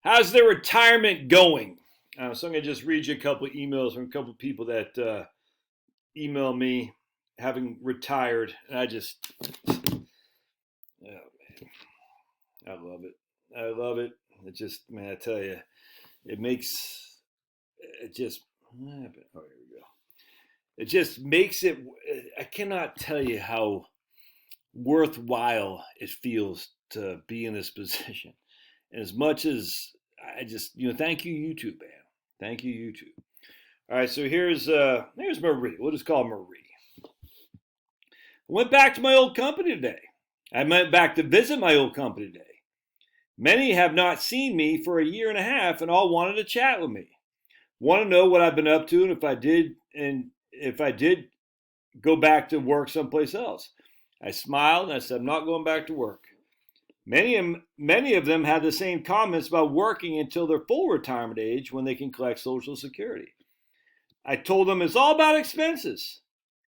How's their retirement going? So I'm going to just read you a couple of emails from a couple of people that email me having retired. And oh man, I love it. I love it. It just, man, I tell you, it makes, it just, oh, here we go. It just makes it, I cannot tell you how worthwhile it feels to be in this position. And as much as I just, thank you, YouTube, man. Thank you, YouTube. All right, so here's Marie. We'll just call her Marie. I went back to my old company today. I went back to visit my old company today. Many have not seen me for a year and a half and all wanted to chat with me. Want to know what I've been up to and if I did go back to work someplace else. I smiled and I said, I'm not going back to work. Many of them had the same comments about working until their full retirement age when they can collect Social Security. I told them it's all about expenses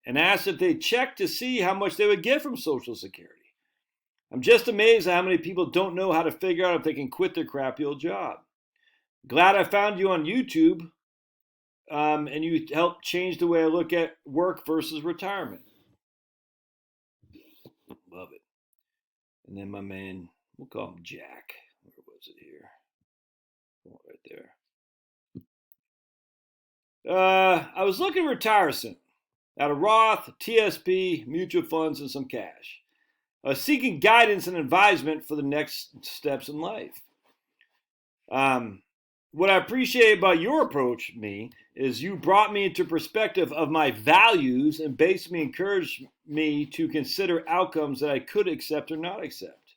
and asked if they checked to see how much they would get from Social Security. I'm just amazed at how many people don't know how to figure out if they can quit their crappy old job. Glad I found you on YouTube, and you helped change the way I look at work versus retirement. Love it. And then my man, we'll call him Jack. Where was it here? Oh, right there. I was looking to retire soon. Out of Roth, TSP, mutual funds, and some cash. I was seeking guidance and advisement for the next steps in life. What I appreciate about your approach to me is you brought me into perspective of my values and basically encouraged me to consider outcomes that I could accept or not accept.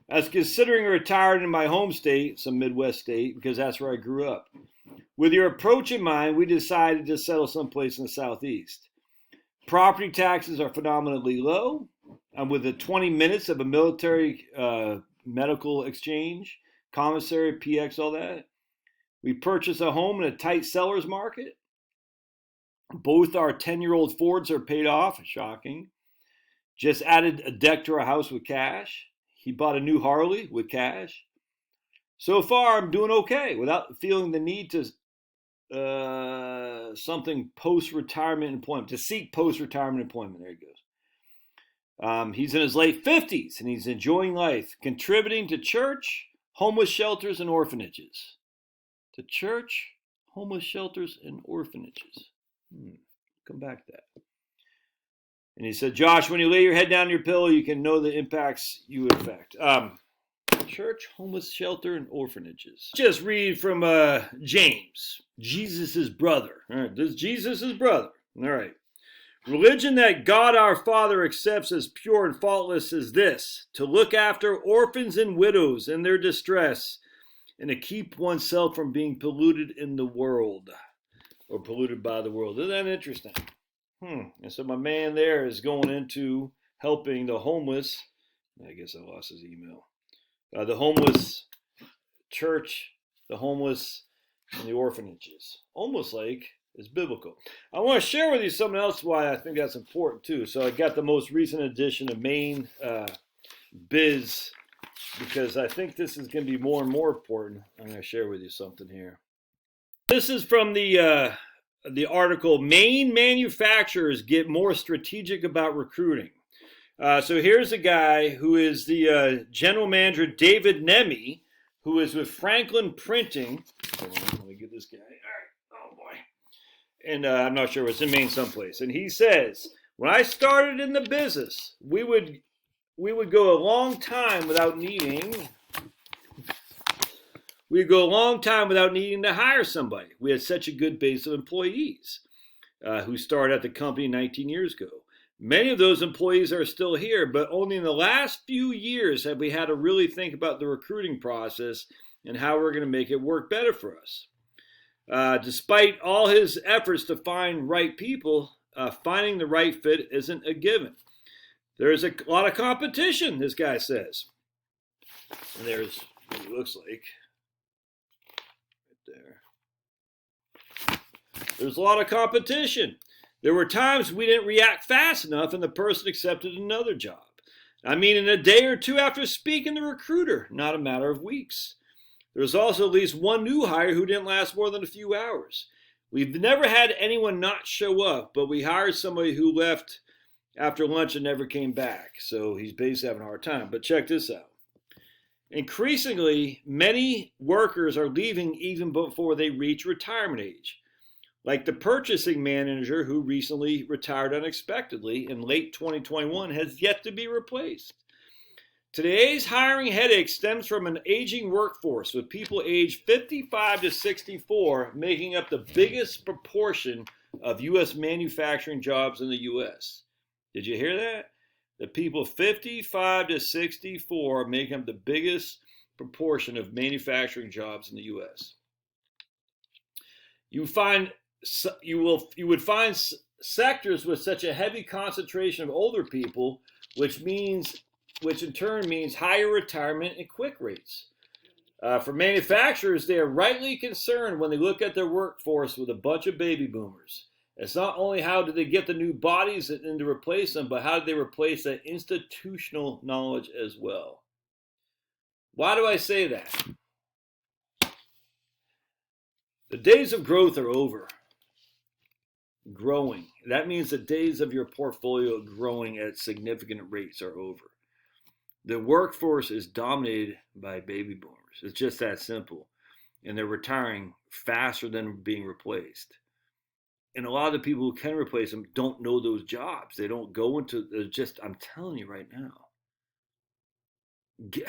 I was considering retiring in my home state, some Midwest state, because that's where I grew up. With your approach in mind, we decided to settle someplace in the Southeast. Property taxes are phenomenally low. I'm within 20 minutes of a military medical exchange, commissary, PX, all that. We purchased a home in a tight seller's market. Both our 10-year-old Fords are paid off, shocking. Just added a deck to our house with cash. He bought a new Harley with cash. So far, I'm doing okay without feeling the need to something post-retirement employment, to seek post-retirement employment. There he goes. He's in his late 50s and he's enjoying life, contributing to church, homeless shelters, and orphanages. To church, homeless shelters, and orphanages. Come back to that. And he said, Josh, when you lay your head down on your pillow, you can know the impacts you would affect. Church, homeless shelter, and orphanages. Just read from James, Jesus' brother. All right, this is Jesus' brother. All right. Religion that God our Father accepts as pure and faultless is this: to look after orphans and widows in their distress, and to keep oneself from being polluted in the world, or polluted by the world. Isn't that interesting? And so my man there is going into helping the homeless. I guess I lost his email. The homeless church, the homeless, and the orphanages. Almost like it's biblical. I want to share with you something else why I think that's important too. So I got the most recent edition of Maine Biz, because I think this is going to be more and more important. I'm going to share with you something here. This is from the article, Maine Manufacturers Get More Strategic About Recruiting. So here's a guy who is the general manager, David Nemi, who is with Franklin Printing. Let me get this guy. All right. Oh, boy. And I'm not sure, it's in Maine someplace. And he says, when I started in the business, we would go a long time without needing to hire somebody. We had such a good base of employees who started at the company 19 years ago. Many of those employees are still here, but only in the last few years have we had to really think about the recruiting process and how we're going to make it work better for us. Despite all his efforts to find right people, finding the right fit isn't a given. There's a lot of competition, this guy says. And there's what it looks like. Right there. There's a lot of competition. There were times we didn't react fast enough and the person accepted another job. I mean, in a day or two after speaking to the recruiter, not a matter of weeks. There was also at least one new hire who didn't last more than a few hours. We've never had anyone not show up, but we hired somebody who left after lunch and never came back. So he's basically having a hard time. But check this out. Increasingly, many workers are leaving even before they reach retirement age. Like the purchasing manager who recently retired unexpectedly in late 2021 has yet to be replaced. Today's hiring headache stems from an aging workforce with people aged 55 to 64 making up the biggest proportion of U.S. manufacturing jobs in the U.S. Did you hear that? The people 55 to 64 make up the biggest proportion of manufacturing jobs in the U.S. You would find sectors with such a heavy concentration of older people, which in turn means higher retirement and quit rates. For manufacturers, they are rightly concerned when they look at their workforce with a bunch of baby boomers. It's not only how do they get the new bodies in to replace them, but how do they replace that institutional knowledge as well. Why do I say that? The days of growth are over. Growing. That means the days of your portfolio growing at significant rates are over. The workforce is dominated by baby boomers. It's just that simple. And they're retiring faster than being replaced. And a lot of the people who can replace them don't know those jobs. They don't go into, I'm telling you right now. Get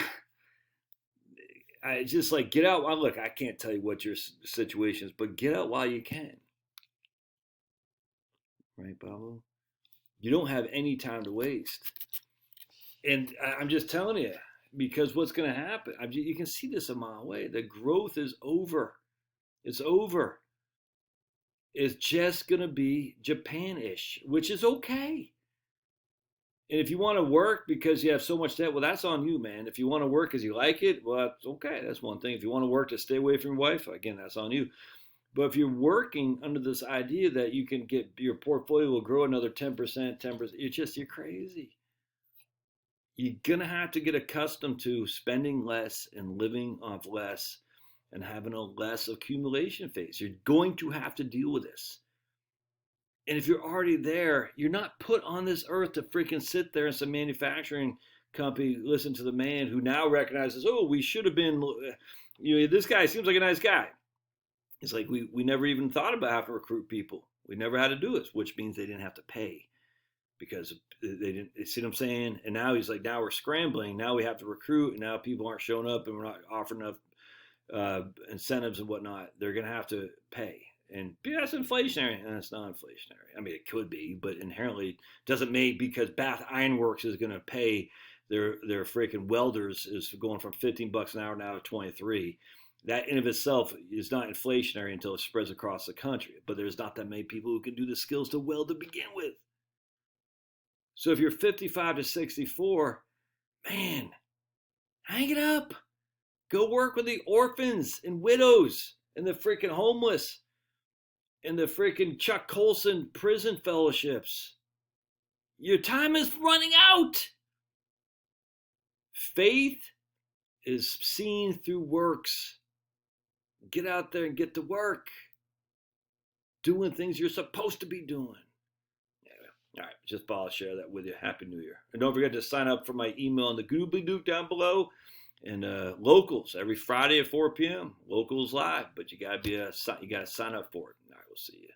out. Look, I can't tell you what your situation is, but get out while you can. Right, Pablo? You don't have any time to waste. And I'm just telling you, because what's going to happen, you can see this a mile away. The growth is over. It's over. It's just going to be Japan-ish, which is okay. And if you want to work because you have so much debt, well, that's on you, man. If you want to work because you like it, well, that's okay. That's one thing. If you want to work to stay away from your wife, again, that's on you. But if you're working under this idea that you can get your portfolio will grow another 10%, you're crazy. You're going to have to get accustomed to spending less and living off less and having a less accumulation phase. You're going to have to deal with this. And if you're already there, you're not put on this earth to freaking sit there in some manufacturing company, listen to the man who now recognizes, oh, we should have been, this guy seems like a nice guy. It's like we never even thought about having to recruit people. We never had to do this, which means they didn't have to pay because they didn't, see what I'm saying? And now he's like, now we're scrambling. Now we have to recruit, and now people aren't showing up, and we're not offering enough incentives and whatnot. They're going to have to pay. And that's inflationary, and it's not inflationary. I mean, it could be, but inherently doesn't make, because Bath Iron Works is going to pay their freaking welders is going from $15 an hour now to 23. That in of itself is not inflationary until it spreads across the country. But there's not that many people who can do the skills to weld to begin with. So if you're 55 to 64, man, hang it up. Go work with the orphans and widows and the freaking homeless and the freaking Chuck Colson prison fellowships. Your time is running out. Faith is seen through works. Get out there and get to work. Doing things you're supposed to be doing. All right, just thought I'll share that with you. Happy New Year. And don't forget to sign up for my email in the Goobly Dook down below. And locals every Friday at 4 p.m. Locals live, but you gotta sign up for it. All right, we'll see you.